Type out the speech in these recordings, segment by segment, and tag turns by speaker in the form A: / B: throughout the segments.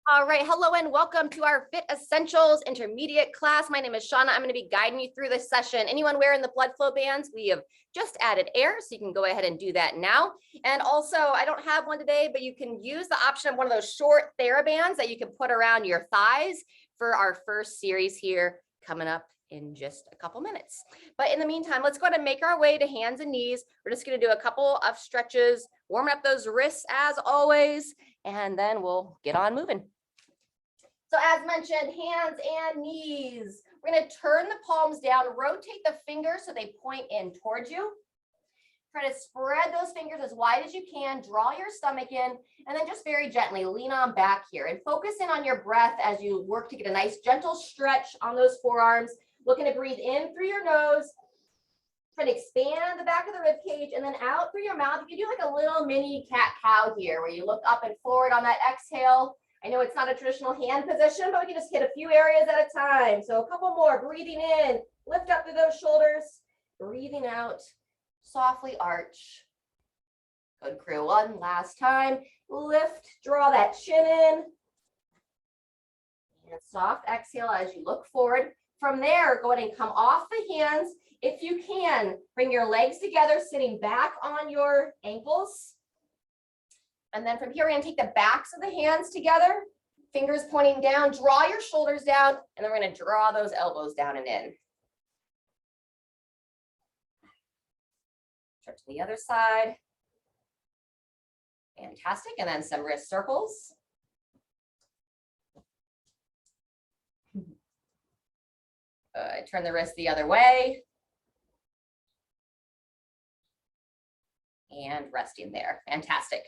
A: All right, hello and welcome to our Fit Essentials intermediate class. My name is Shauna. I'm going to be guiding you through this session. Anyone wearing the blood flow bands, we have just added air, so you can go ahead and do that now. And also, I don't have one today, but you can use the option of one of those short TheraBands that you can put around your thighs for our first series here coming up in just a couple minutes. But in the meantime, let's go ahead and make our way to hands and knees. We're just going to do a couple of stretches, warming up those wrists as always, and then we'll get on moving. So as mentioned, hands and knees. We're going to turn the palms down, rotate the fingers so they point in towards you. Try to spread those fingers as wide as you can, draw your stomach in, and then just very gently lean on back here and focus in on your breath as you work to get a nice gentle stretch on those forearms. Looking to breathe in through your nose. Try to expand the back of the rib cage and then out through your mouth. You can do like a little mini cat-cow here where you look up and forward on that exhale. I know it's not a traditional hand position, but we can just hit a few areas at a time. So a couple more. Breathing in, lift up through those shoulders. Breathing out, softly arch. Good, crew. One last time. Lift, draw that chin in. And soft exhale as you look forward. From there, go ahead and come off the hands. If you can, bring your legs together, sitting back on your ankles. And then from here, we're going to take the backs of the hands together, fingers pointing down, draw your shoulders down, and then we're going to draw those elbows down and in. Stretch to the other side. Fantastic. And then some wrist circles. Turn the wrist the other way. And resting there. Fantastic.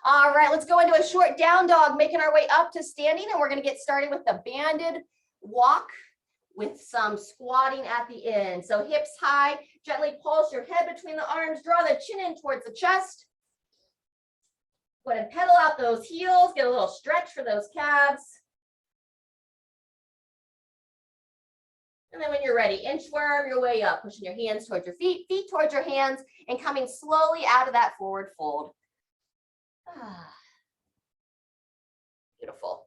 A: All right, let's go into a short down dog, making our way up to standing, and we're going to get started with the banded walk with some squatting at the end. So hips high, gently pulse your head between the arms, draw the chin in towards the chest. Go ahead and pedal out those heels, get a little stretch for those calves. And then when you're ready, inchworm your way up, pushing your hands towards your feet, feet towards your hands, and coming slowly out of that forward fold. Beautiful.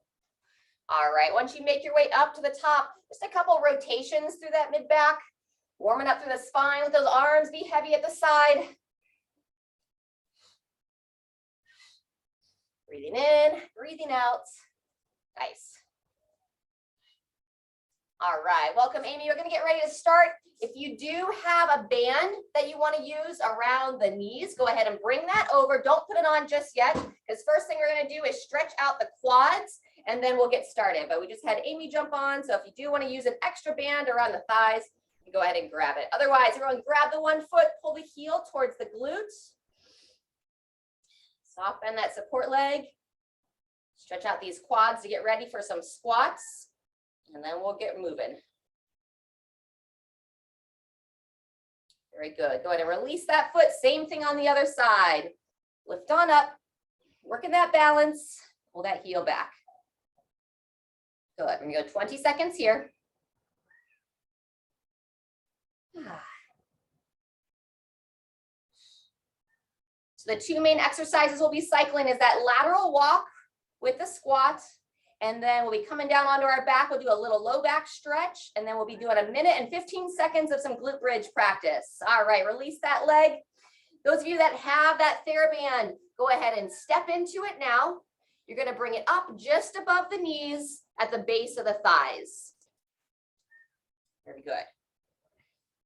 A: All right, once you make your way up to the top, just a couple rotations through that mid-back, warming up through the spine with those arms, be heavy at the side. Breathing in, breathing out. Nice. All right, welcome, Amy. We're going to get ready to start. If you do have a band that you want to use around the knees, go ahead and bring that over. Don't put it on just yet, because first thing we're going to do is stretch out the quads, and then we'll get started. But we just had Amy jump on, so if you do want to use an extra band around the thighs, you go ahead and grab it. Otherwise, everyone grab the one foot, pull the heel towards the glutes. Soft bend that support leg. Stretch out these quads to get ready for some squats. And then we'll get moving. Very good. Go ahead and release that foot. Same thing on the other side. Lift on up. Working that balance. Pull that heel back. Good. We're going to go 20 seconds here. So the two main exercises we'll be cycling is that lateral walk with the squat. And then we'll be coming down onto our back. We'll do a little low back stretch. And then we'll be doing a minute and 15 seconds of some glute bridge practice. All right, release that leg. Those of you that have that TheraBand, go ahead and step into it now. You're going to bring it up just above the knees at the base of the thighs. Very good.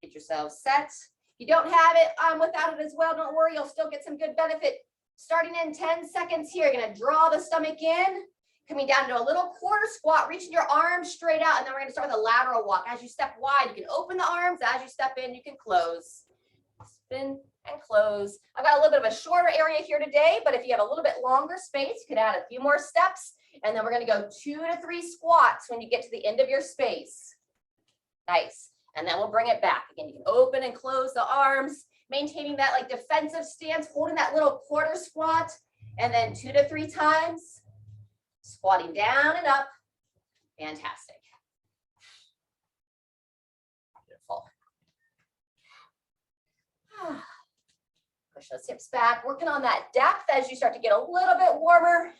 A: Get yourselves set. If you don't have it without it as well, don't worry. You'll still get some good benefit. Starting in 10 seconds here, you're going to draw the stomach in. Coming down to a little quarter squat, reaching your arms straight out, and then we're going to start with a lateral walk. As you step wide, you can open the arms. As you step in, you can close. Spin and close. I've got a little bit of a shorter area here today, but if you have a little bit longer space, you could add a few more steps, and then we're going to go 2 to 3 squats when you get to the end of your space. Nice. And then we'll bring it back. Again, you can open and close the arms, maintaining that like defensive stance, holding that little quarter squat, and then 2 to 3 times. Squatting down and up. Fantastic. Beautiful. Push those hips back, working on that depth as you start to get a little bit warmer.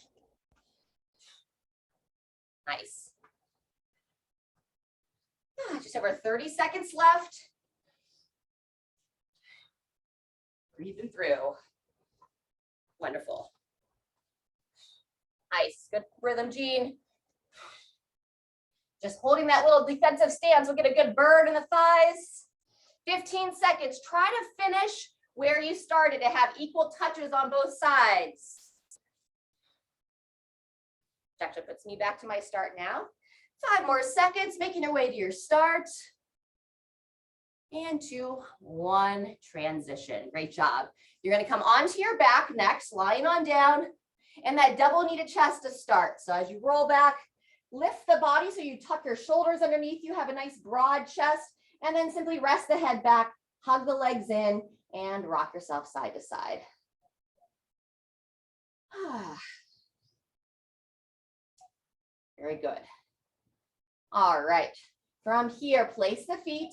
A: Nice. Just over 30 seconds left. Breathing through. Wonderful. Nice, good rhythm, Jean. Just holding that little defensive stance will get a good burn in the thighs. 15 seconds. Try to finish where you started to have equal touches on both sides. Which actually puts me back to my start now. 5 more seconds, making your way to your start. And 2, 1, transition. Great job. You're going to come onto your back next, lying on down, and that double kneaded chest to start. So as you roll back, lift the body so you tuck your shoulders underneath you, have a nice broad chest, and then simply rest the head back, hug the legs in, and rock yourself side to side. Very good. All right. From here, place the feet.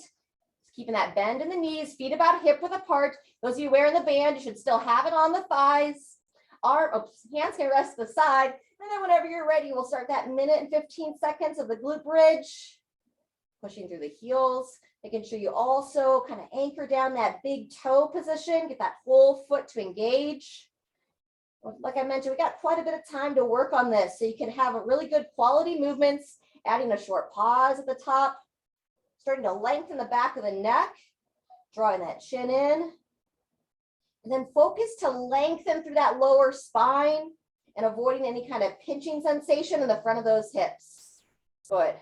A: Keeping that bend in the knees, feet about hip width apart. Those of you wearing the band, you should still have it on the thighs. Hands can rest to the side. And then whenever you're ready, we'll start that minute and 15 seconds of the glute bridge. Pushing through the heels, making sure you also kind of anchor down that big toe position, get that whole foot to engage. Like I mentioned, we got quite a bit of time to work on this, so you can have a really good quality movements, adding a short pause at the top, starting to lengthen the back of the neck, drawing that chin in, and then focus to lengthen through that lower spine and avoiding any kind of pinching sensation in the front of those hips. Good.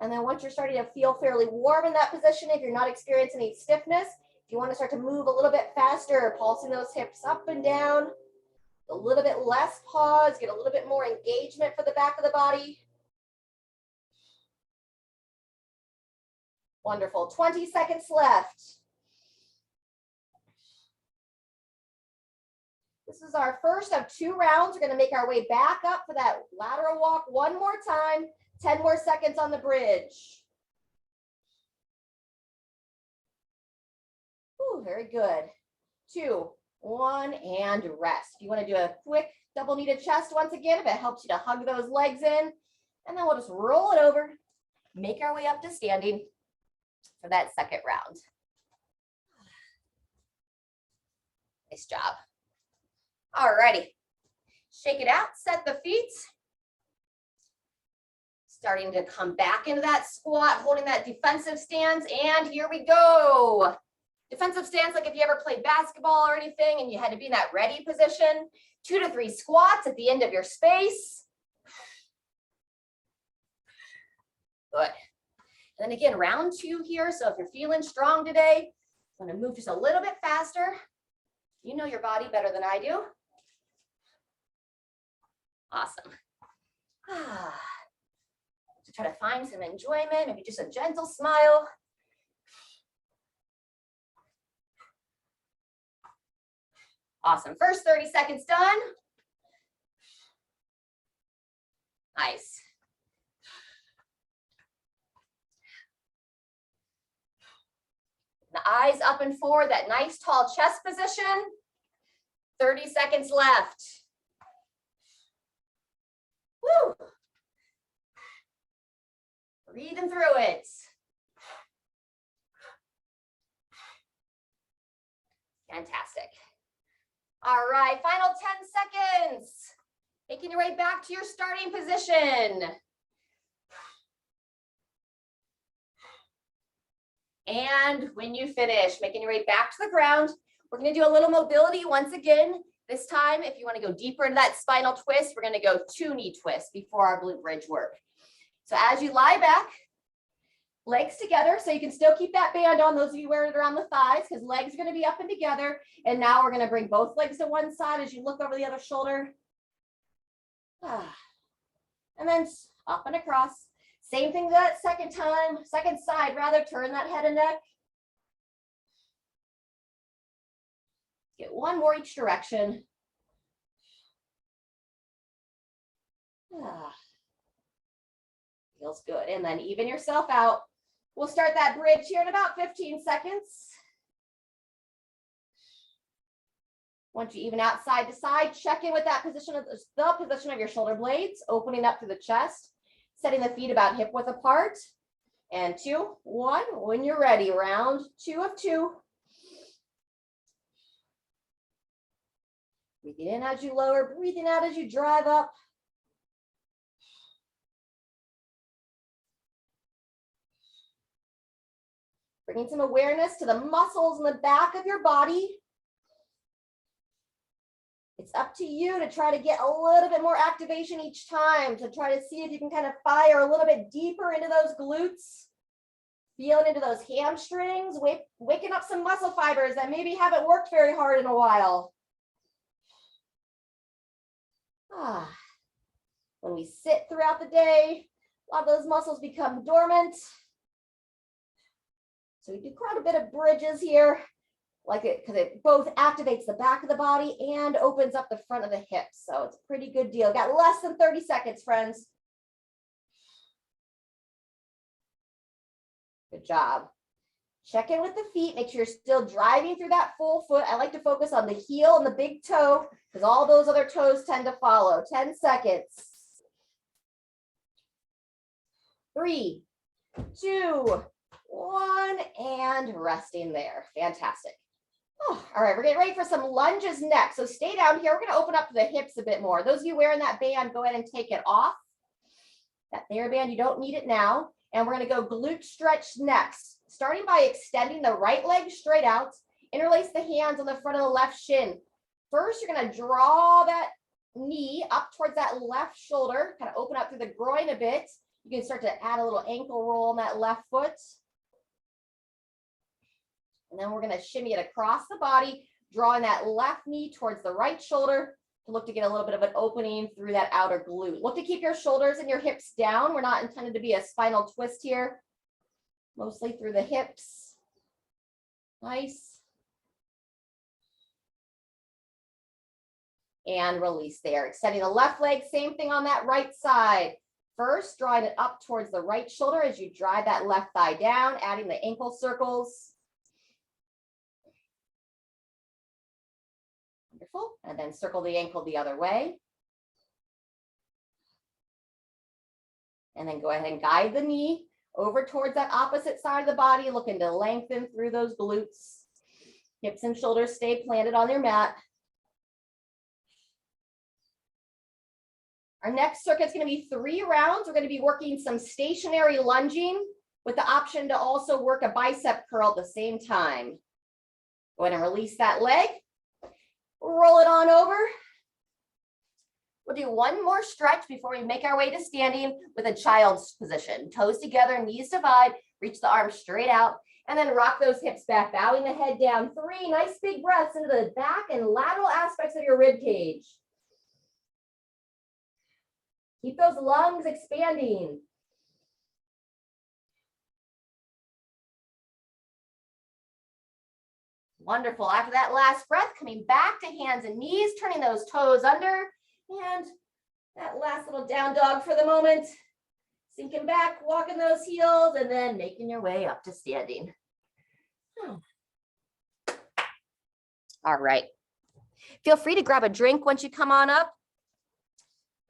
A: And then once you're starting to feel fairly warm in that position, if you're not experiencing any stiffness, if you want to start to move a little bit faster, pulsing those hips up and down, a little bit less pause, get a little bit more engagement for the back of the body. Wonderful. 20 seconds left. This is our first of 2 rounds. We're going to make our way back up for that lateral walk one more time. 10 more seconds on the bridge. Ooh, very good. 2, 1, and rest. If you want to do a quick double kneaded chest once again, if it helps you to hug those legs in, and then we'll just roll it over, make our way up to standing for that second round. Nice job. All righty. Shake it out, set the feet. Starting to come back into that squat, holding that defensive stance, and here we go. Defensive stance, like if you ever played basketball or anything and you had to be in that ready position. 2 to 3 squats at the end of your space. Good. And then again, round 2 here. So if you're feeling strong today, I'm going to move just a little bit faster. You know your body better than I do. Awesome. So try to find some enjoyment, maybe just a gentle smile. Awesome. First 30 seconds done. Nice. The eyes up and forward, that nice tall chest position. 30 seconds left. Woo. Breathing through it. Fantastic. All right, final 10 seconds. Making your way back to your starting position. And when you finish, making your way back to the ground, we're going to do a little mobility once again. This time, if you want to go deeper into that spinal twist, we're going to go 2 knee twists before our glute bridge work. So as you lie back, legs together, so you can still keep that band on, those of you wearing it around the thighs, because legs are going to be up and together. And now we're going to bring both legs to one side as you look over the other shoulder. And then up and across. Same thing that second side, rather, turn that head and neck. Get one more each direction. Feels good. And then even yourself out. We'll start that bridge here in about 15 seconds. Once you even out side to side, check in with that position of the position of your shoulder blades, opening up through the chest, setting the feet about hip width apart. And 2, 1, when you're ready, round 2 of 2. Breathing in as you lower, breathing out as you drive up. Bringing some awareness to the muscles in the back of your body. It's up to you to try to get a little bit more activation each time, to try to see if you can kind of fire a little bit deeper into those glutes, feeling into those hamstrings, waking up some muscle fibers that maybe haven't worked very hard in a while. When we sit throughout the day, a lot of those muscles become dormant. So we do quite a bit of bridges here, like it, because it both activates the back of the body and opens up the front of the hips. So it's a pretty good deal. Got less than 30 seconds, friends. Good job. Check in with the feet. Make sure you're still driving through that full foot. I like to focus on the heel and the big toe because all those other toes tend to follow. 10 seconds. 3, 2, 1, and resting there. Fantastic. Oh, all right, we're getting ready for some lunges next. So stay down here. We're going to open up the hips a bit more. Those of you wearing that band, go ahead and take it off. That TheraBand, you don't need it now. And we're going to go glute stretch next. Starting by extending the right leg straight out. Interlace the hands on the front of the left shin. First, you're going to draw that knee up towards that left shoulder. Kind of open up through the groin a bit. You can start to add a little ankle roll on that left foot. And then we're going to shimmy it across the body, drawing that left knee towards the right shoulder to look to get a little bit of an opening through that outer glute. Look to keep your shoulders and your hips down. We're not intended to be a spinal twist here. Mostly through the hips. Nice. And release there. Extending the left leg, same thing on that right side. First, drawing it up towards the right shoulder as you drive that left thigh down, adding the ankle circles. Wonderful. And then circle the ankle the other way. And then go ahead and guide the knee over towards that opposite side of the body, looking to lengthen through those glutes. Hips and shoulders stay planted on your mat. Our next circuit is going to be 3 rounds. We're going to be working some stationary lunging with the option to also work a bicep curl at the same time. Go ahead and release that leg. Roll it on over. We'll do one more stretch before we make our way to standing with a child's position. Toes together, knees divide, reach the arms straight out, and then rock those hips back, bowing the head down. 3 nice big breaths into the back and lateral aspects of your rib cage. Keep those lungs expanding. Wonderful. After that last breath, coming back to hands and knees, turning those toes under, and that last little down dog for the moment. Sinking back, walking those heels, and then making your way up to standing. All right. Feel free to grab a drink once you come on up.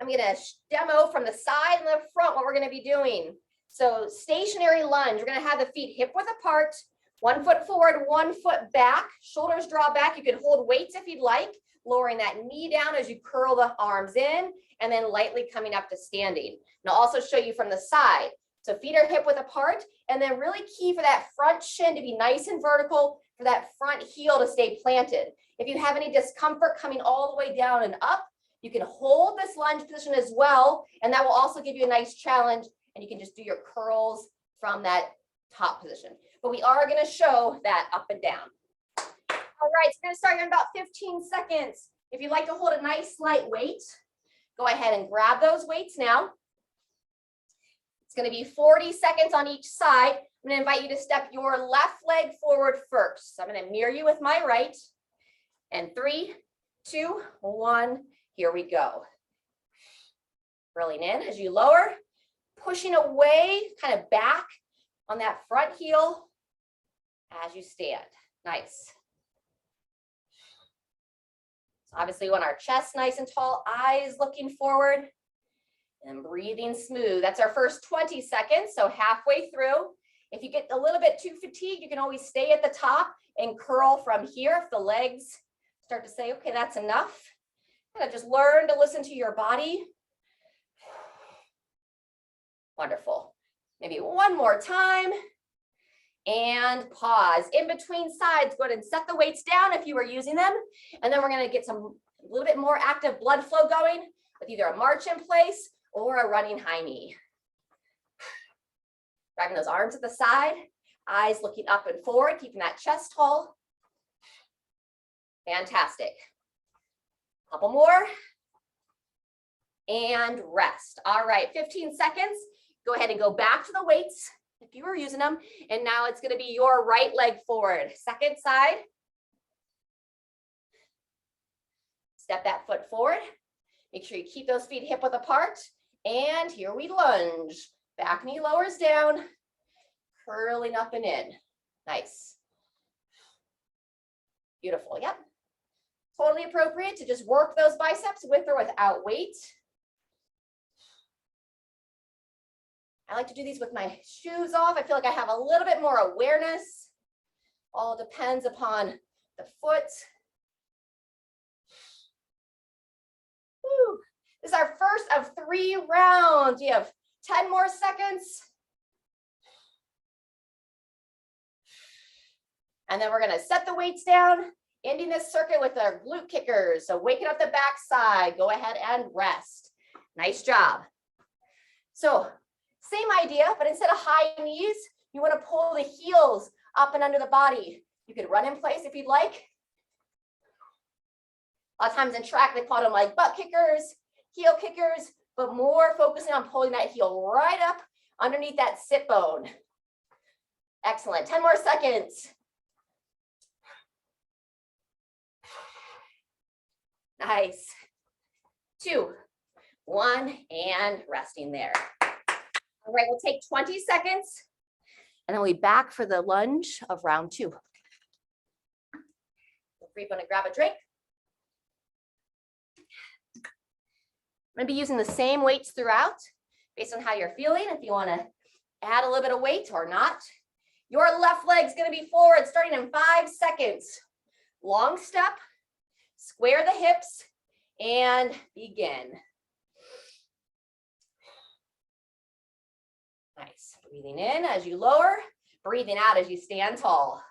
A: I'm going to demo from the side and the front what we're going to be doing. So stationary lunge, we're going to have the feet hip width apart, 1 foot forward, 1 foot back, shoulders draw back. You can hold weights if you'd like, lowering that knee down as you curl the arms in, and then lightly coming up to standing. And I'll also show you from the side. So feet are hip width apart, and then really key for that front shin to be nice and vertical, for that front heel to stay planted. If you have any discomfort coming all the way down and up, you can hold this lunge position as well, and that will also give you a nice challenge, and you can just do your curls from that top position. But we are going to show that up and down. All right, so we're going to start here in about 15 seconds. If you'd like to hold a nice light weight, go ahead and grab those weights now. It's going to be 40 seconds on each side. I'm going to invite you to step your left leg forward first. So I'm going to mirror you with my right. And 3, 2, 1. Here we go. Rolling in as you lower, pushing away, kind of back on that front heel as you stand. Nice. So obviously we want our chest nice and tall, eyes looking forward, and breathing smooth. That's our first 20 seconds, so halfway through. If you get a little bit too fatigued, you can always stay at the top and curl from here if the legs start to say, okay, that's enough. Kind of just learn to listen to your body. Wonderful. Maybe one more time. And pause. In between sides, go ahead and set the weights down if you were using them. And then we're going to get a little bit more active blood flow going with either a march in place or a running high knee. Driving those arms at the side, eyes looking up and forward, keeping that chest tall. Fantastic. Couple more. And rest. All right, 15 seconds. Go ahead and go back to the weights if you were using them. And now it's going to be your right leg forward. Second side. Step that foot forward. Make sure you keep those feet hip width apart. And here we lunge. Back knee lowers down, curling up and in. Nice. Beautiful, yep. Totally appropriate to just work those biceps with or without weight. I like to do these with my shoes off. I feel like I have a little bit more awareness. All depends upon the foot. Woo. This is our first of 3 rounds. We have 10 more seconds. And then we're going to set the weights down, ending this circuit with our glute kickers. So waking up the back side, go ahead and rest. Nice job. So same idea, but instead of high knees, you want to pull the heels up and under the body. You could run in place if you'd like. A lot of times in track, they call them like butt kickers, heel kickers, but more focusing on pulling that heel right up underneath that sit bone. Excellent. 10 more seconds. Nice. 2, 1, and resting there. All right, we'll take 20 seconds, and then we'll be back for the lunge of round 2. Feel free to grab a drink. I'm going to be using the same weights throughout based on how you're feeling. If you want to add a little bit of weight or not. Your left leg's going to be forward starting in 5 seconds. Long step, square the hips, and begin. Nice. Breathing in as you lower, breathing out as you stand tall.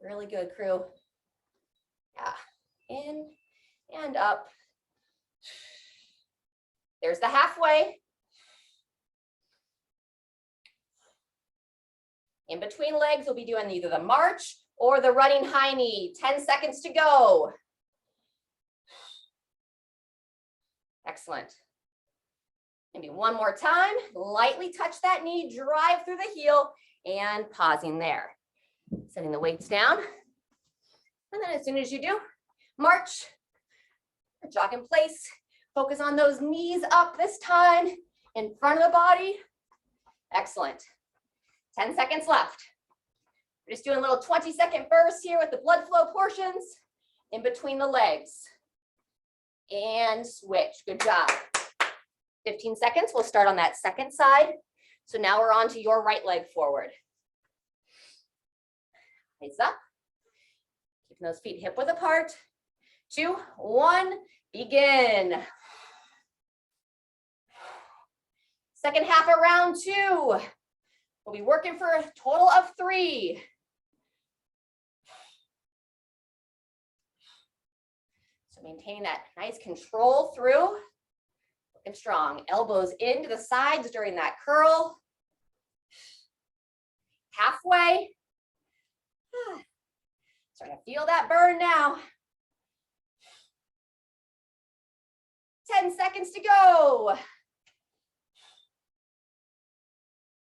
A: Really good, crew. Yeah. In and up. There's the halfway. In between legs, we'll be doing either the march or the running high knee. 10 seconds to go. Excellent. Maybe one more time. Lightly touch that knee, drive through the heel, and pausing there. Setting the weights down. And then as soon as you do, march, jog in place. Focus on those knees up this time, in front of the body. Excellent. 10 seconds left. We're just doing a little 20-second burst here with the blood flow portions in between the legs. And switch. Good job. 15 seconds. We'll start on that second side. So now we're on to your right leg forward. Eyes up. Keeping those feet hip width apart. 2, 1, begin. Second half of round 2. We'll be working for a total of 3. So maintaining that nice control through. Looking strong. Elbows into the sides during that curl. Halfway. Starting to feel that burn now. 10 seconds to go.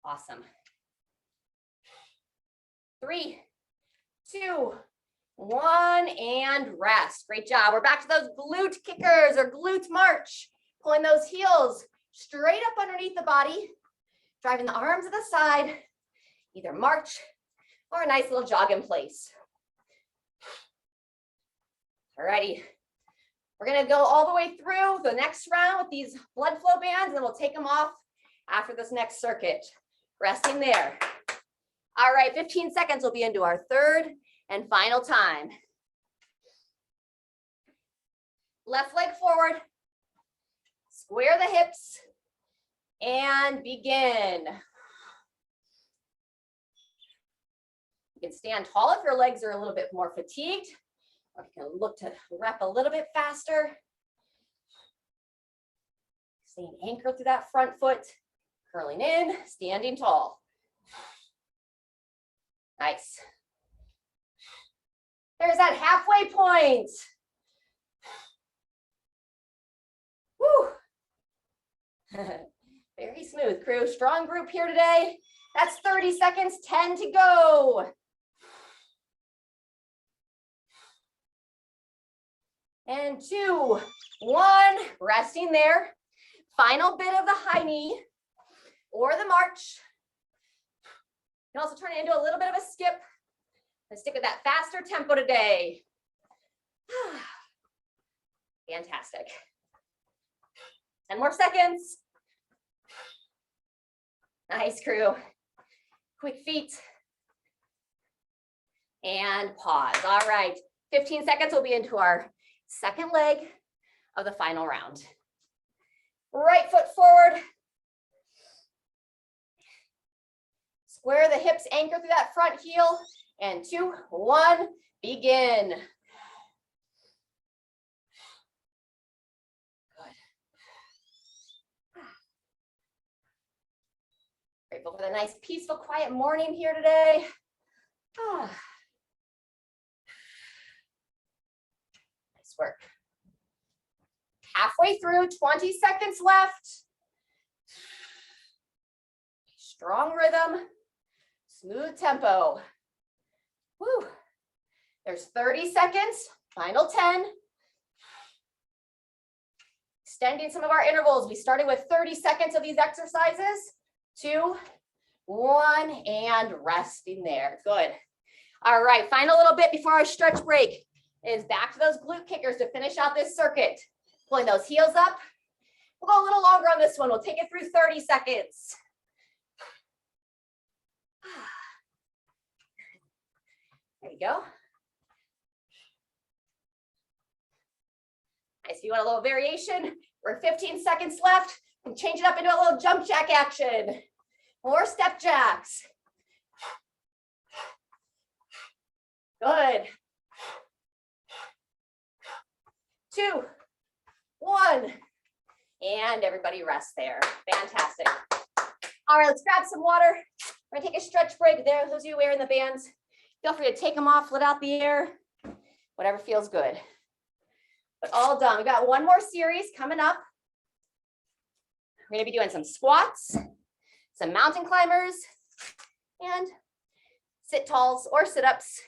A: Awesome. 3, 2, 1, and rest. Great job. We're back to those glute kickers or glute march. Pulling those heels straight up underneath the body, driving the arms to the side, either march or a nice little jog in place. Alrighty. We're gonna go all the way through the next round with these blood flow bands, and then we'll take them off after this next circuit. Resting there. All right, 15 seconds will be into our third and final time. Left leg forward, square the hips, and begin. You can stand tall if your legs are a little bit more fatigued, or you can look to rep a little bit faster. Staying anchored through that front foot, curling in, standing tall. Nice. There's that halfway point. Woo. Very smooth, crew. Strong group here today. That's 30 seconds, 10 to go. And 2, 1, resting there. Final bit of the high knee or the march. You can also turn it into a little bit of a skip and stick with that faster tempo today. Fantastic. 10 more seconds. Nice, crew. Quick feet. And pause. All right. 15 seconds will be into our second leg of the final round. Right foot forward. Square the hips, anchor through that front heel. And 2, 1, begin. Good. Grateful for the nice, peaceful, quiet morning here today. Nice work. Halfway through, 20 seconds left. Strong rhythm, smooth tempo. Woo. There's 30 seconds, final 10. Extending some of our intervals. We started with 30 seconds of these exercises. 2, 1, and resting there. Good. All right, final little bit before our stretch break is back to those glute kickers to finish out this circuit. Pulling those heels up. We'll go a little longer on this one. We'll take it through 30 seconds. There you go. Nice. If you want a little variation, we're 15 seconds left. We can change it up into a little jump jack action. More step jacks. Good. 2, 1, and everybody rest there. Fantastic. All right, let's grab some water. We're gonna take a stretch break. There, those of you wearing the bands, feel free to take them off, let out the air, whatever feels good. But all done. We got one more series coming up. We're gonna be doing some squats, some mountain climbers, and sit talls or sit-ups.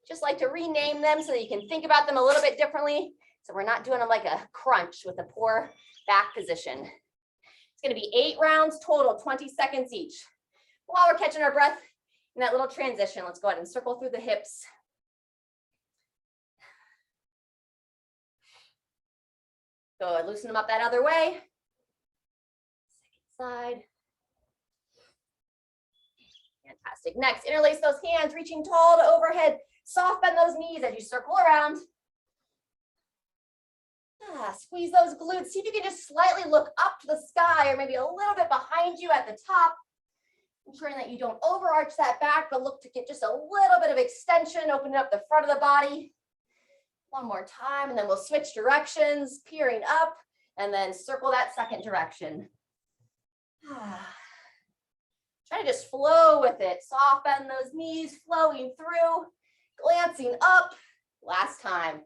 A: Just like to rename them so that you can think about them a little bit differently. So we're not doing them like a crunch with a poor back position. It's gonna be 8 rounds total, 20 seconds each. While we're catching our breath in that little transition, let's go ahead and circle through the hips. Go and loosen them up that other way. Second side. Fantastic. Next, interlace those hands, reaching tall to overhead. Soft bend those knees as you circle around. Squeeze those glutes. See if you can just slightly look up to the sky or maybe a little bit behind you at the top. Ensuring that you don't overarch that back, but look to get just a little bit of extension, opening up the front of the body. One more time, and then we'll switch directions, peering up, and then circle that second direction. Try to just flow with it. Soft bend those knees, flowing through, glancing up. Last time.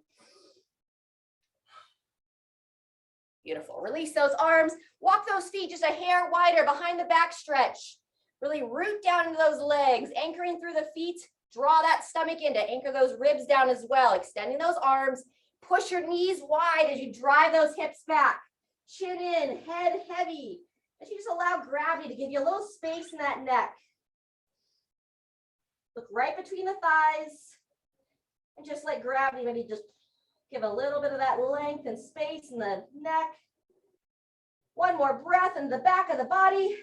A: Beautiful. Release those arms. Walk those feet just a hair wider behind the back stretch. Really root down into those legs, anchoring through the feet. Draw that stomach in to anchor those ribs down as well. Extending those arms. Push your knees wide as you drive those hips back. Chin in, head heavy. As you just allow gravity to give you a little space in that neck. Look right between the thighs. And just let gravity maybe just Give a little bit of that length and space in the neck. One more breath in the back of the body.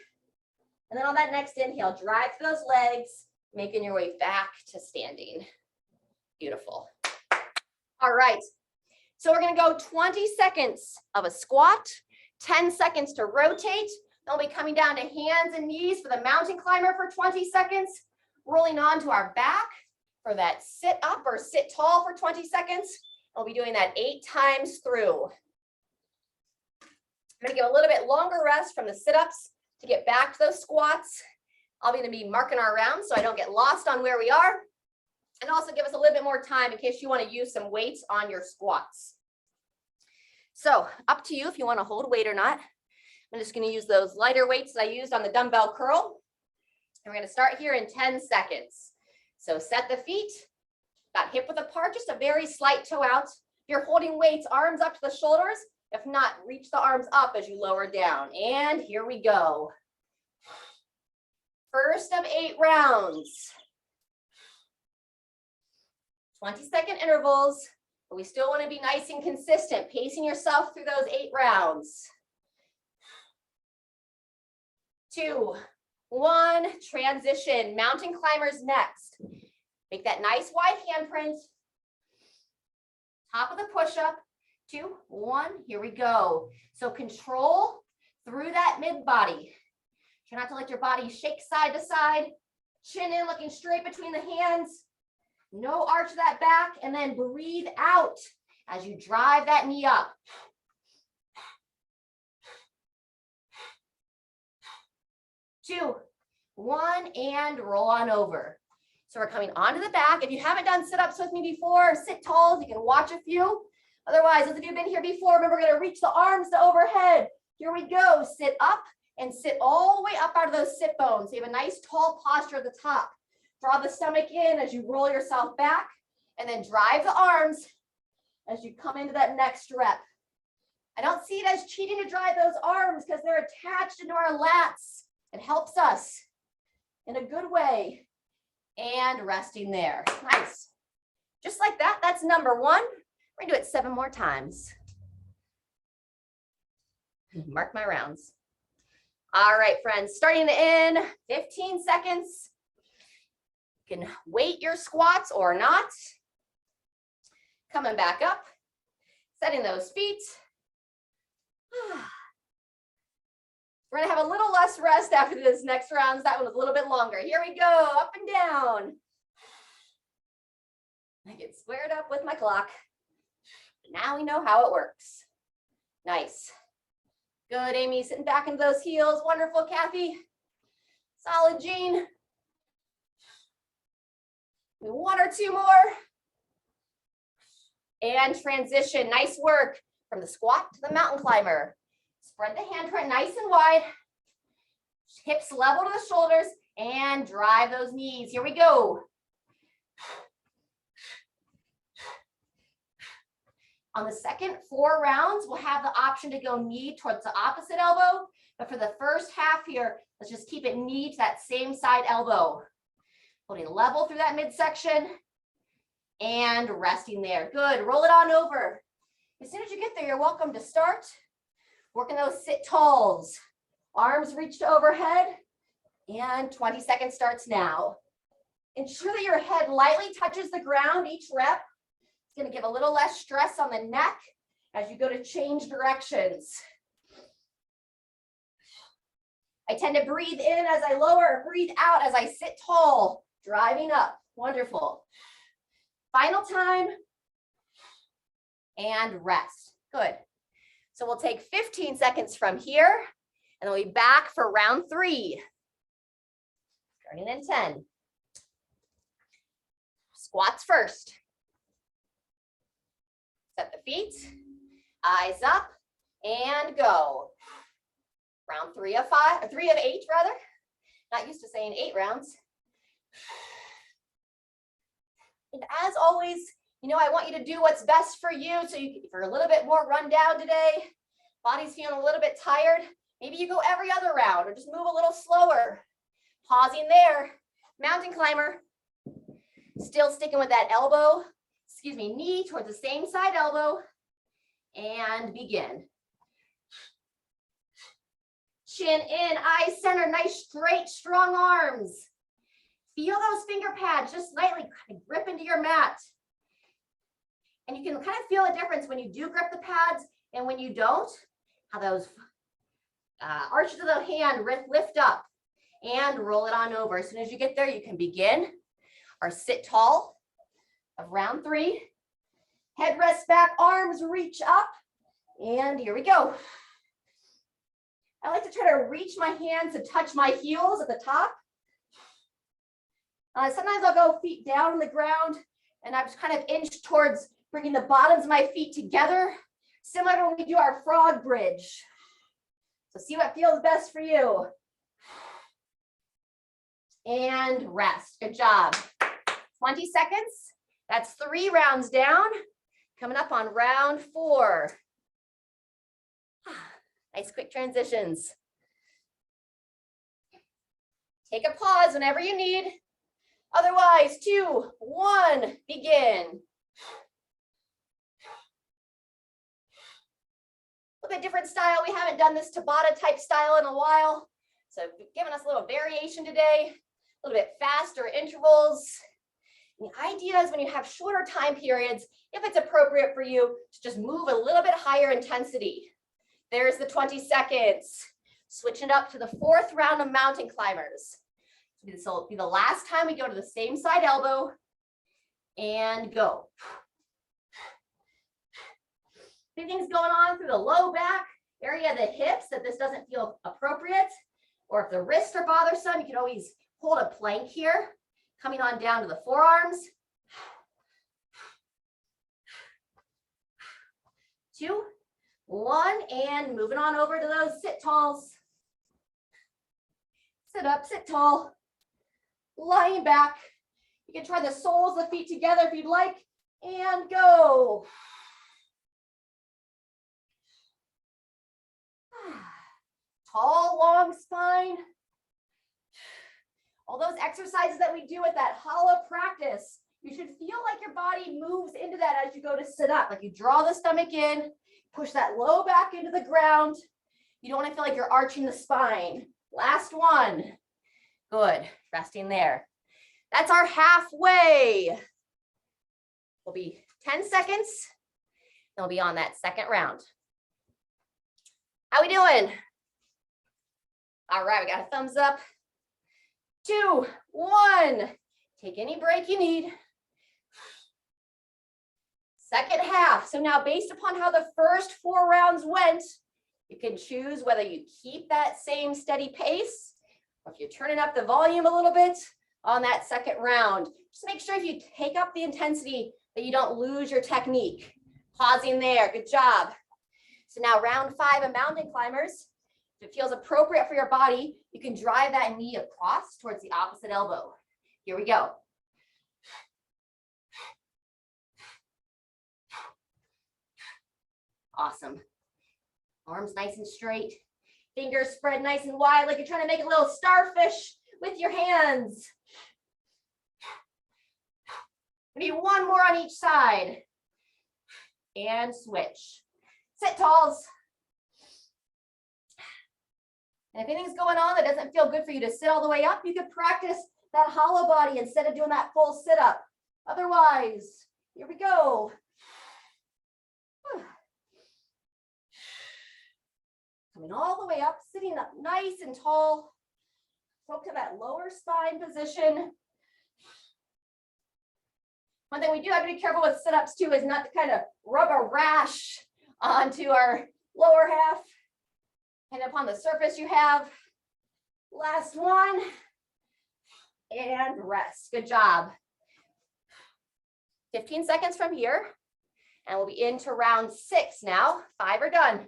A: And then on that next inhale, drive through those legs, making your way back to standing. Beautiful. All right. So we're going to go 20 seconds of a squat, 10 seconds to rotate. Then we'll be coming down to hands and knees for the mountain climber for 20 seconds, rolling onto our back for that sit up or sit tall for 20 seconds. We'll be doing that 8 times through. I'm going to give a little bit longer rest from the sit-ups to get back to those squats. I'm going to be marking our rounds so I don't get lost on where we are. And also give us a little bit more time in case you want to use some weights on your squats. So up to you if you want to hold weight or not. I'm just going to use those lighter weights that I used on the dumbbell curl. And we're going to start here in 10 seconds. So set the feet, got hip width apart, just a very slight toe out. If you're holding weights, arms up to the shoulders. If not, reach the arms up as you lower down. And here we go. First of 8 rounds. 20-second intervals, but we still want to be nice and consistent, pacing yourself through those 8 rounds. 2, 1, transition. Mountain climbers next. Make that nice wide handprint. Top of the push-up. 2, 1, here we go. So control through that mid-body. Try not to let your body shake side to side. Chin in, looking straight between the hands. No arch that back, and then breathe out as you drive that knee up. 2, 1, and roll on over. So we're coming onto the back. If you haven't done sit-ups with me before, sit tall, you can watch a few. Otherwise, those of you who've been here before, remember we're going to reach the arms to overhead. Here we go. Sit up and sit all the way up out of those sit bones. So you have a nice tall posture at the top. Draw the stomach in as you roll yourself back, and then drive the arms as you come into that next rep. I don't see it as cheating to drive those arms because they're attached into our lats. It helps us in a good way. And resting there. Nice. Just like that, that's number 1. We're going to do it 7 more times. Mark my rounds. All right, friends, starting in 15 seconds. You can weight your squats or not. Coming back up, setting those feet. We're going to have a little less rest after this next round. That one was a little bit longer. Here we go, up and down. I get squared up with my clock. Now we know how it works. Nice. Good, Amy, sitting back into those heels. Wonderful, Kathy. Solid, Jean. 1 or 2 more. And transition. Nice work from the squat to the mountain climber. Spread the handprint nice and wide. Hips level to the shoulders and drive those knees. Here we go. On the second 4 rounds, we'll have the option to go knee towards the opposite elbow. But for the first half here, let's just keep it knee to that same side elbow. Holding level through that midsection and resting there. Good. Roll it on over. As soon as you get there, you're welcome to start working those sit talls. Arms reach to overhead, and 20 seconds starts now. Ensure that your head lightly touches the ground each rep. It's going to give a little less stress on the neck as you go to change directions. I tend to breathe in as I lower, breathe out as I sit tall, driving up. Wonderful. Final time, and rest. Good. So we'll take 15 seconds from here, and we'll be back for round 3. Starting in 10. Squats first. Set the feet, eyes up, and go. Round 3 of 5, or 3 of 8 rather. Not used to saying 8 rounds. And as always, you know, I want you to do what's best for you. So if you're a little bit more run down today, body's feeling a little bit tired, maybe you go every other round or just move a little slower. Pausing there. Mountain climber. Still sticking with that elbow knee towards the same side elbow, and begin. Chin in, eyes center, nice, straight, strong arms. Feel those finger pads just slightly kind of grip into your mat. And you can kind of feel a difference when you do grip the pads and when you don't, how those arches of the hand lift up and roll it on over. As soon as you get there, you can begin our sit tall of round 3. Head rests back, arms reach up, and here we go. I like to try to reach my hands to touch my heels at the top. Sometimes I'll go feet down on the ground, and I just kind of inch towards bringing the bottoms of my feet together, similar to when we do our frog bridge. So see what feels best for you. And rest. Good job. 20 seconds. That's 3 rounds down. Coming up on round 4. Nice quick transitions. Take a pause whenever you need. Otherwise, 2, 1, begin. A bit different style. We haven't done this Tabata type style in a while. So giving us a little variation today, a little bit faster intervals. And the idea is when you have shorter time periods, if it's appropriate for you, to just move a little bit higher intensity. There's the 20 seconds. Switching up to the 4th round of mountain climbers. This will be the last time we go to the same side elbow and go. Anything's going on through the low back area of the hips that this doesn't feel appropriate, or if the wrists are bothersome, you can always hold a plank here, coming on down to the forearms. 2, 1, and moving on over to those sit talls. Sit up, sit tall, lying back. You can try the soles of the feet together if you'd like, and go. Tall, long spine. All those exercises that we do with that hollow practice, you should feel like your body moves into that as you go to sit up. Like you draw the stomach in, push that low back into the ground. You don't want to feel like you're arching the spine. Last one. Good. Resting there. That's our halfway. We'll be 10 seconds. Then we'll be on that second round. How we doing? All right, we got a thumbs up. 2, 1. Take any break you need. Second half. So now based upon how the first 4 rounds went, you can choose whether you keep that same steady pace or if you're turning up the volume a little bit on that second round. Just make sure if you take up the intensity that you don't lose your technique. Pausing there. Good job. So now round 5 of mountain climbers. If it feels appropriate for your body, you can drive that knee across towards the opposite elbow. Here we go. Awesome. Arms nice and straight. Fingers spread nice and wide, like you're trying to make a little starfish with your hands. We need 1 more on each side. And switch. Sit talls. And if anything's going on that doesn't feel good for you to sit all the way up, you could practice that hollow body instead of doing that full sit up. Otherwise, here we go. Coming all the way up, sitting up nice and tall. Go to that lower spine position. One thing we do have to be careful with sit-ups too is not to kind of rub a rash onto our lower half. And upon the surface you have. Last one. And rest. Good job. 15 seconds from here. And we'll be into round 6 now. 5 are done.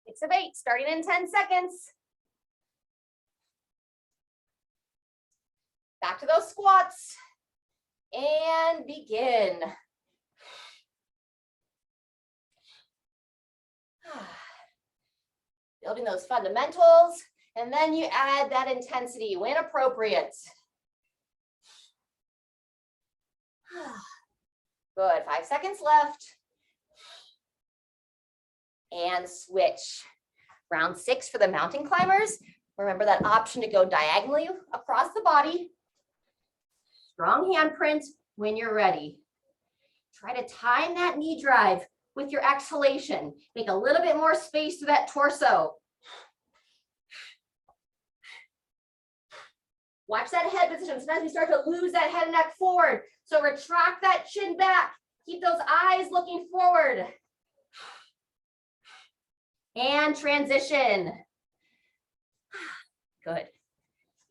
A: 6 of 8, starting in 10 seconds. Back to those squats. And begin. Building those fundamentals, and then you add that intensity when appropriate. Good, 5 seconds left. And switch. Round 6 for the mountain climbers. Remember that option to go diagonally across the body. Strong handprint when you're ready. Try to time that knee drive with your exhalation. Make a little bit more space through that torso. Watch that head position. Sometimes we start to lose that head and neck forward. So retract that chin back. Keep those eyes looking forward. And transition. Good.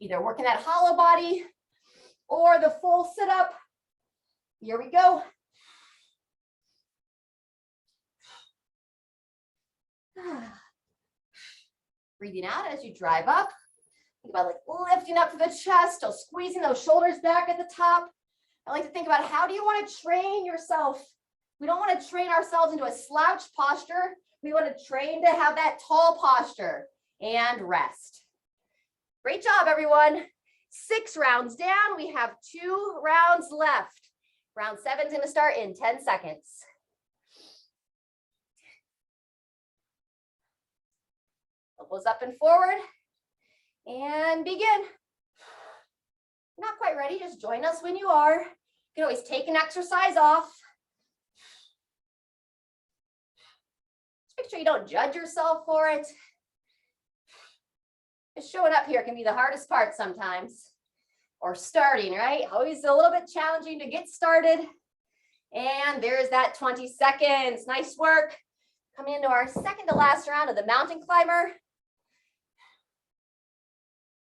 A: Either working that hollow body or the full sit up. Here we go. Breathing out as you drive up. Think about like lifting up to the chest, still squeezing those shoulders back at the top. I like to think about how do you want to train yourself? We don't want to train ourselves into a slouch posture. We want to train to have that tall posture and rest. Great job, everyone. 6 rounds down. We have 2 rounds left. Round 7 is going to start in 10 seconds. Elbows up and forward. And begin. Not quite ready, just join us when you are. You can always take an exercise off. Just make sure you don't judge yourself for it. Just showing up here can be the hardest part sometimes. Or starting, right? Always a little bit challenging to get started. And there's that 20 seconds. Nice work. Coming into our second to last round of the mountain climber.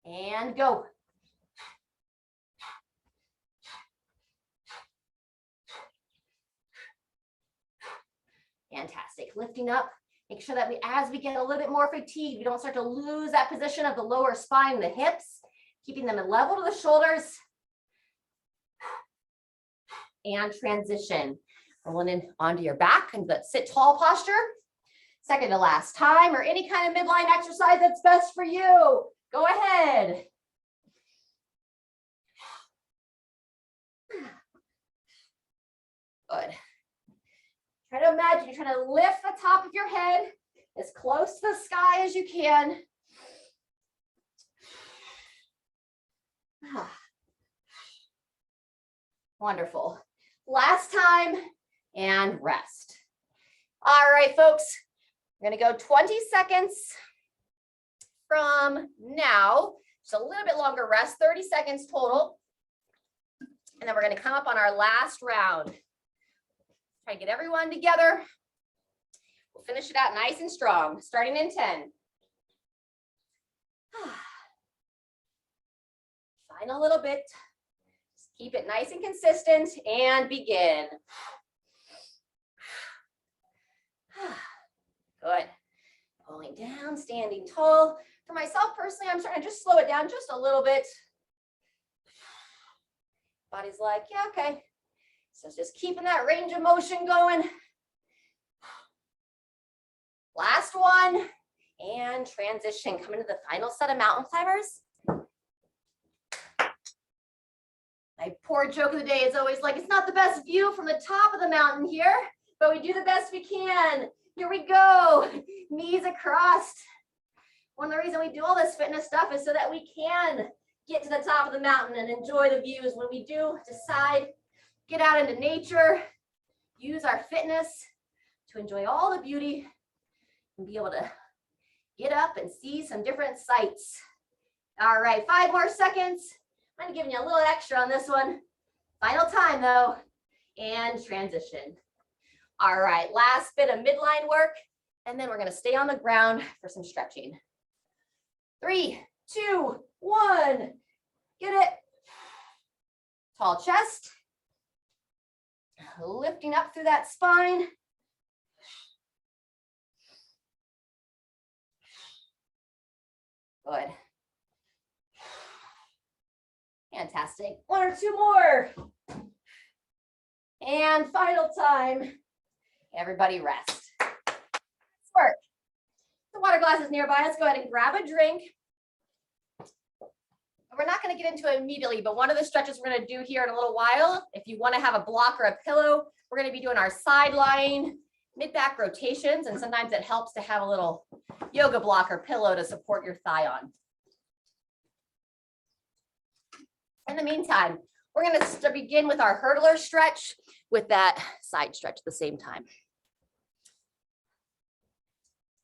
A: And go. Fantastic. Lifting up. Make sure that as we get a little bit more fatigued, we don't start to lose that position of the lower spine and the hips, keeping them level to the shoulders. And transition. Rolling in onto your back and that sit tall posture. Second to last time, or any kind of midline exercise that's best for you. Go ahead. Good. Try to imagine you're trying to lift the top of your head as close to the sky as you can. Wonderful. Last time and rest. All right, folks. We're going to go 20 seconds from now. Just a little bit longer rest, 30 seconds total. And then we're going to come up on our last round. Try to get everyone together. We'll finish it out nice and strong, starting in 10. Find a little bit. Just keep it nice and consistent and begin. Good. Pulling down, standing tall. For myself personally, I'm starting to just slow it down just a little bit. Body's like, yeah, okay. So just keeping that range of motion going. Last one. And transition. Coming to the final set of mountain climbers. My poor joke of the day is always like, it's not the best view from the top of the mountain here, but we do the best we can. Here we go. Knees across. One of the reasons we do all this fitness stuff is so that we can get to the top of the mountain and enjoy the views. When we do decide, get out into nature, use our fitness to enjoy all the beauty and be able to get up and see some different sights. All right, 5 more seconds. I'm giving you a little extra on this one. Final time though, and transition. All right, last bit of midline work, and then we're gonna stay on the ground for some stretching. 3, 2, 1, get it. Tall chest. Lifting up through that spine. Good. Fantastic. 1 or 2 more. And final time. Everybody rest. Let's work. The water glass is nearby. Let's go ahead and grab a drink. We're not going to get into it immediately, but one of the stretches we're going to do here in a little while, if you want to have a block or a pillow We're going to be doing our sideline mid-back rotations, and sometimes it helps to have a little yoga block or pillow to support your thigh on. In the meantime, we're going to begin with our hurdler stretch with that side stretch at the same time.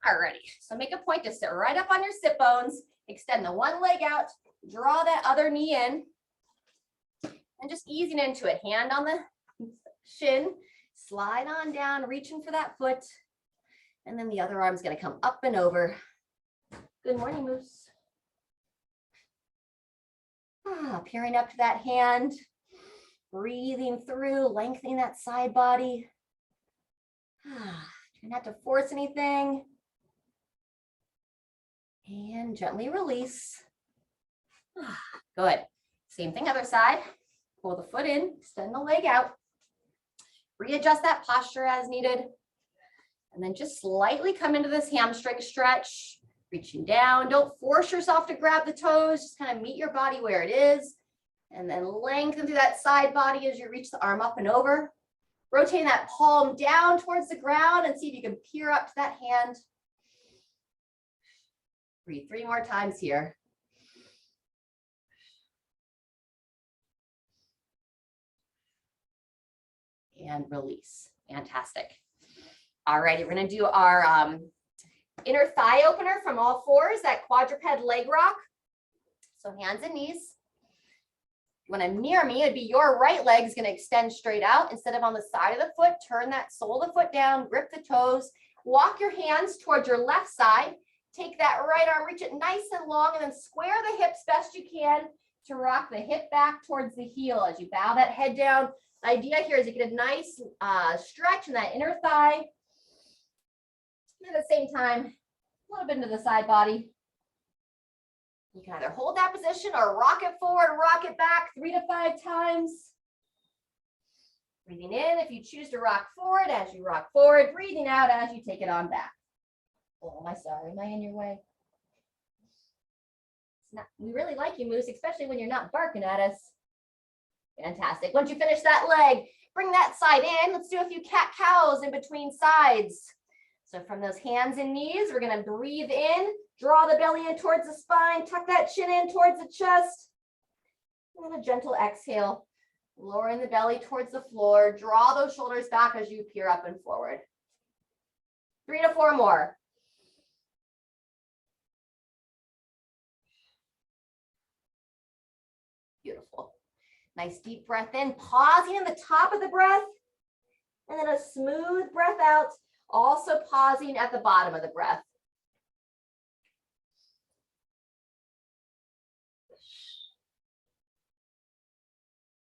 A: Alrighty, so make a point to sit right up on your sit bones, extend the one leg out, draw that other knee in, and just easing into it. Hand on the shin, slide on down, reaching for that foot, and then the other arm's going to come up and over. Good morning, Moose. Peering up to that hand, breathing through, lengthening that side body. Try not to force anything. And gently release. Good. Same thing, other side. Pull the foot in, extend the leg out. Readjust that posture as needed. And then just slightly come into this hamstring stretch. Reaching down, don't force yourself to grab the toes, just kind of meet your body where it is. And then lengthen through that side body as you reach the arm up and over. Rotating that palm down towards the ground and see if you can peer up to that hand. Breathe 3 more times here. And release. Fantastic. All righty, we're going to do our inner thigh opener from all fours, that quadruped leg rock. So hands and knees. When I'm near me, it'd be your right leg is going to extend straight out instead of on the side of the foot. Turn that sole of the foot down, grip the toes, walk your hands towards your left side. Take that right arm, reach it nice and long, and then square the hips best you can to rock the hip back towards the heel as you bow that head down. The idea here is you get a nice stretch in that inner thigh. And at the same time, a little bit into the side body. You can either hold that position or rock it forward, rock it back 3 to 5 times. Breathing in if you choose to rock forward as you rock forward. Breathing out as you take it on back. Oh, am I sorry? Am I in your way? It's not, we really like you, Moose, especially when you're not barking at us. Fantastic. Once you finish that leg, bring that side in. Let's do a few cat-cows in between sides. So from those hands and knees, we're going to breathe in, draw the belly in towards the spine, tuck that chin in towards the chest. And then a gentle exhale, lowering the belly towards the floor. Draw those shoulders back as you peer up and forward. 3 to 4 more. Beautiful. Nice deep breath in, pausing in the top of the breath, and then a smooth breath out, also pausing at the bottom of the breath.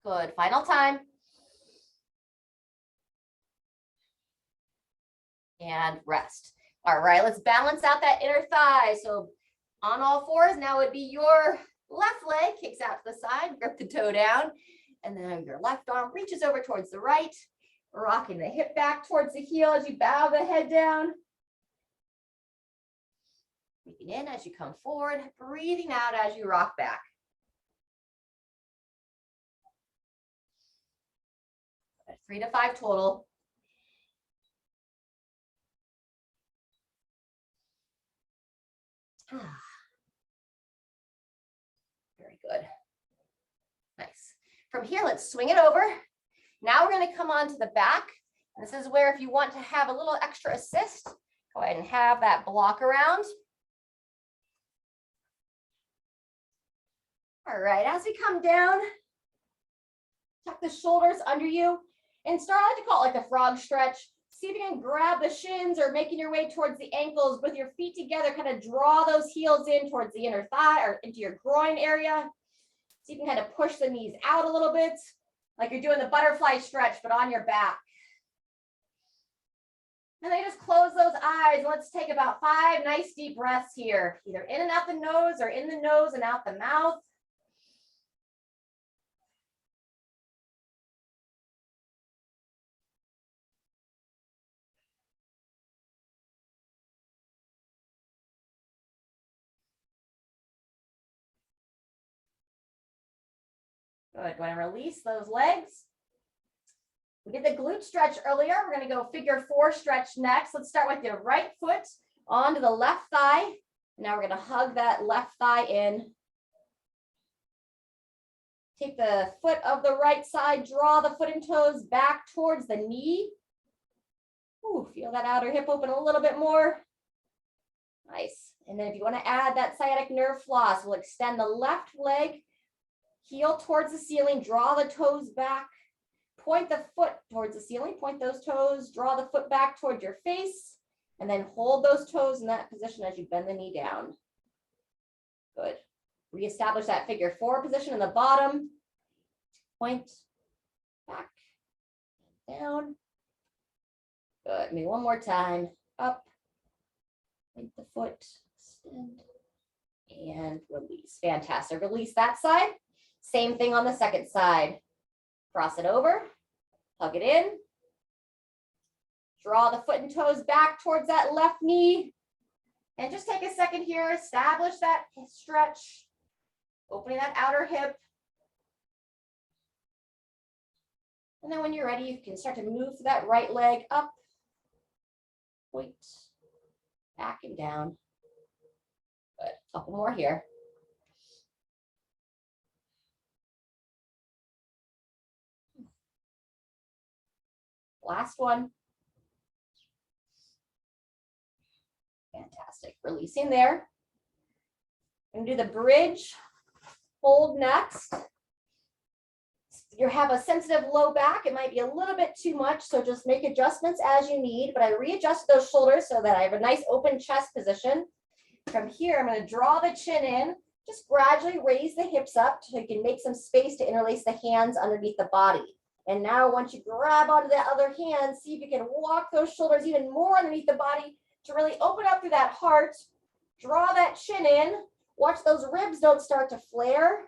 A: Good. Final time. And rest. All right, let's balance out that inner thigh. So on all fours, now would be your left leg kicks out to the side, grip the toe down, and then your left arm reaches over towards the right, rocking the hip back towards the heel as you bow the head down. Breathing in as you come forward, breathing out as you rock back. At 3 to 5 total. Very good. Nice. From here, let's swing it over. Now we're going to come on to the back. This is where if you want to have a little extra assist, go ahead and have that block around. All right, as we come down, tuck the shoulders under you and start, I like to call it like the frog stretch. See if you can grab the shins or making your way towards the ankles with your feet together, kind of draw those heels in towards the inner thigh or into your groin area. So you can kind of push the knees out a little bit, like you're doing the butterfly stretch, but on your back. And then just close those eyes. Let's take about 5 nice deep breaths here, either in and out the nose or in the nose and out the mouth. Good. Go ahead and release those legs. We did the glute stretch earlier. We're going to go figure 4 stretch next. Let's start with your right foot onto the left thigh. Now we're going to hug that left thigh in. Take the foot of the right side, draw the foot and toes back towards the knee. Ooh, feel that outer hip open a little bit more. Nice. And then if you want to add that sciatic nerve floss, we'll extend the left leg, heel towards the ceiling, draw the toes back, point the foot towards the ceiling, point those toes, draw the foot back towards your face, and then hold those toes in that position as you bend the knee down. Good. Reestablish that figure 4 position in the bottom. Point, back, down. Good. Maybe one more time. Up, point the foot, extend, and release. Fantastic. Release that side. Same thing on the second side. Cross it over, hug it in. Draw the foot and toes back towards that left knee. And just take a second here, establish that stretch, opening that outer hip. And then when you're ready, you can start to move that right leg up, point, back and down. Good. A couple more here. Last one. Fantastic. Releasing there. I'm going to do the bridge hold next. You have a sensitive low back. It might be a little bit too much, so just make adjustments as you need. But I readjust those shoulders so that I have a nice open chest position. From here, I'm going to draw the chin in. Just gradually raise the hips up so you can make some space to interlace the hands underneath the body. And now once you grab onto that other hand, see if you can walk those shoulders even more underneath the body to really open up through that heart. Draw that chin in. Watch those ribs don't start to flare.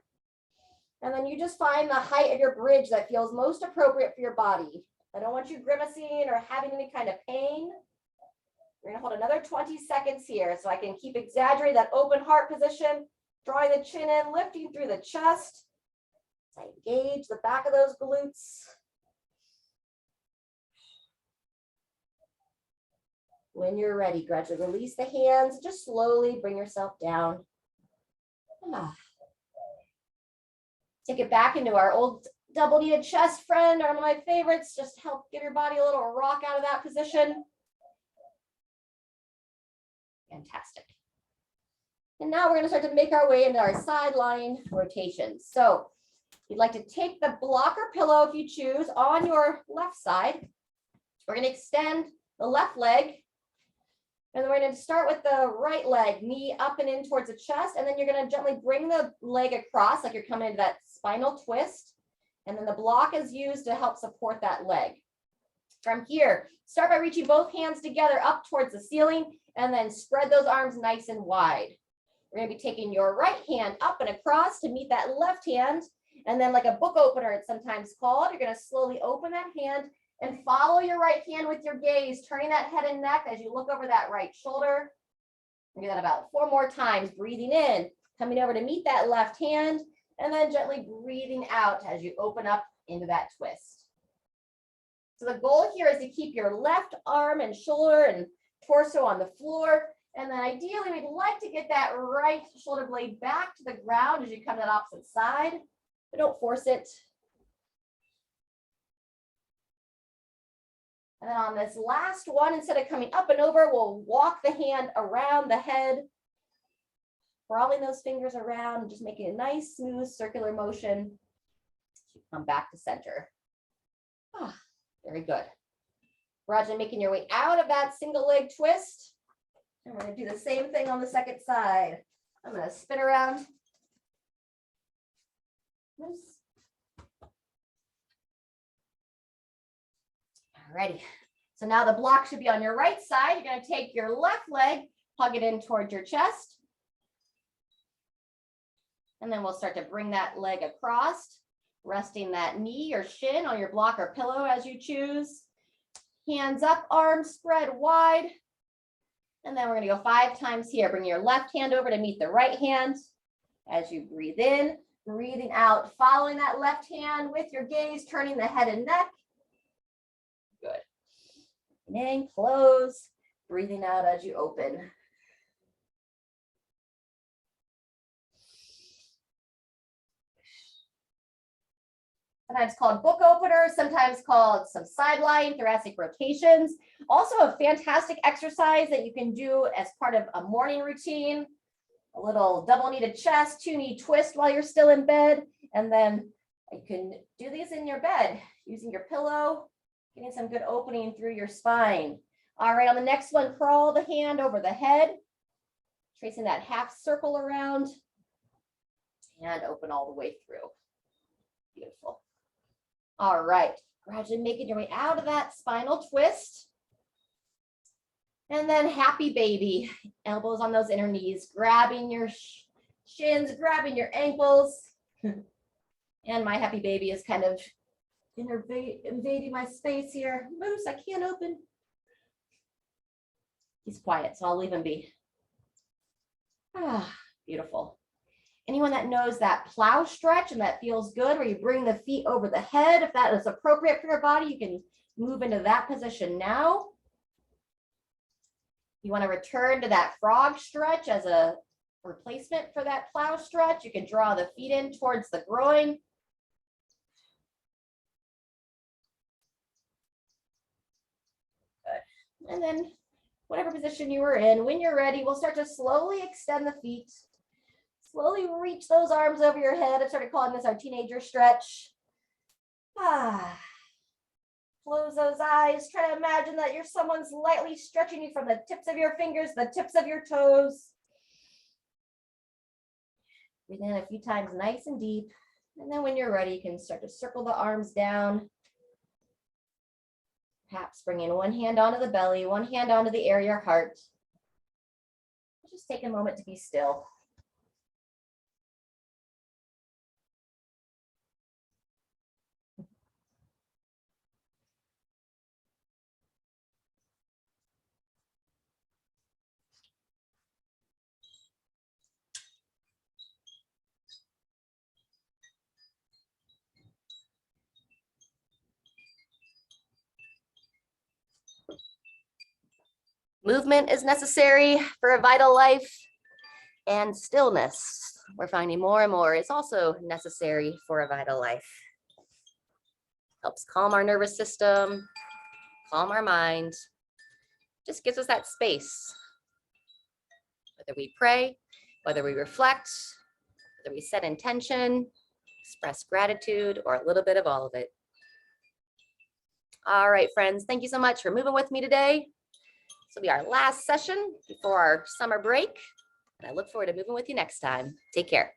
A: And then you just find the height of your bridge that feels most appropriate for your body. I don't want you grimacing or having any kind of pain. We're going to hold another 20 seconds here so I can keep exaggerating that open heart position, drawing the chin in, lifting through the chest. So I engage the back of those glutes. When you're ready, gradually release the hands. Just slowly bring yourself down. Take it back into our old double kneed chest friend, one of my favorites. Just help give your body a little rock out of that position. Fantastic. And now we're going to start to make our way into our sideline rotation. So you'd like to take the blocker pillow, if you choose, on your left side. We're going to extend the left leg. And then we're going to start with the right leg, knee up and in towards the chest. And then you're going to gently bring the leg across like you're coming into that spinal twist. And then the block is used to help support that leg. From here, start by reaching both hands together up towards the ceiling and then spread those arms nice and wide. We're going to be taking your right hand up and across to meet that left hand. And then like a book opener, it's sometimes called, you're going to slowly open that hand and follow your right hand with your gaze, turning that head and neck as you look over that right shoulder. Do that about 4 more times, breathing in, coming over to meet that left hand, and then gently breathing out as you open up into that twist. So the goal here is to keep your left arm and shoulder and torso on the floor. And then ideally, we'd like to get that right shoulder blade back to the ground as you come to that opposite side, but don't force it. And then on this last one, instead of coming up and over, we'll walk the hand around the head, crawling those fingers around and just making a nice, smooth, circular motion. Come back to center. Very good. Gradually making your way out of that single leg twist. And we're going to do the same thing on the second side. I'm going to spin around. Alrighty. So now the block should be on your right side. You're going to take your left leg, hug it in towards your chest. And then we'll start to bring that leg across, resting that knee or shin on your block or pillow as you choose. Hands up, arms spread wide. And then we're going to go 5 times here. Bring your left hand over to meet the right hand. As you breathe in, breathing out, following that left hand with your gaze, turning the head and neck. in, close, breathing out as you open. Sometimes called book openers, sometimes called some sideline thoracic rotations. Also a fantastic exercise that you can do as part of a morning routine. A little double kneaded chest, 2-knee twist while you're still in bed. And then you can do these in your bed using your pillow, getting some good opening through your spine. All right, on the next one, crawl the hand over the head, tracing that half circle around and open all the way through. Beautiful. All right, gradually making your way out of that spinal twist. And then happy baby, elbows on those inner knees, grabbing your shins, grabbing your ankles. And my happy baby is kind of invading my space here. Moose, I can't open. He's quiet, so I'll leave him be. Ah, beautiful. Anyone that knows that plow stretch and that feels good, where you bring the feet over the head, if that is appropriate for your body, you can move into that position now. You want to return to that frog stretch as a replacement for that plow stretch. You can draw the feet in towards the groin. Good. And then whatever position you were in, when you're ready, we'll start to slowly extend the feet. Slowly reach those arms over your head. I've started calling this our teenager stretch. Close those eyes. Try to imagine that someone's lightly stretching you from the tips of your fingers, the tips of your toes. Breathe in a few times, nice and deep. And then when you're ready, you can start to circle the arms down. Perhaps bringing one hand onto the belly, one hand onto the area of your heart. Just take a moment to be still. Movement is necessary for a vital life, and stillness, we're finding more and more, is also necessary for a vital life. Helps calm our nervous system, calm our mind, just gives us that space. Whether we pray, whether we reflect, whether we set intention, express gratitude, or a little bit of all of it. All right, friends, thank you so much for moving with me today. This will be our last session before our summer break, and I look forward to moving with you next time. Take care.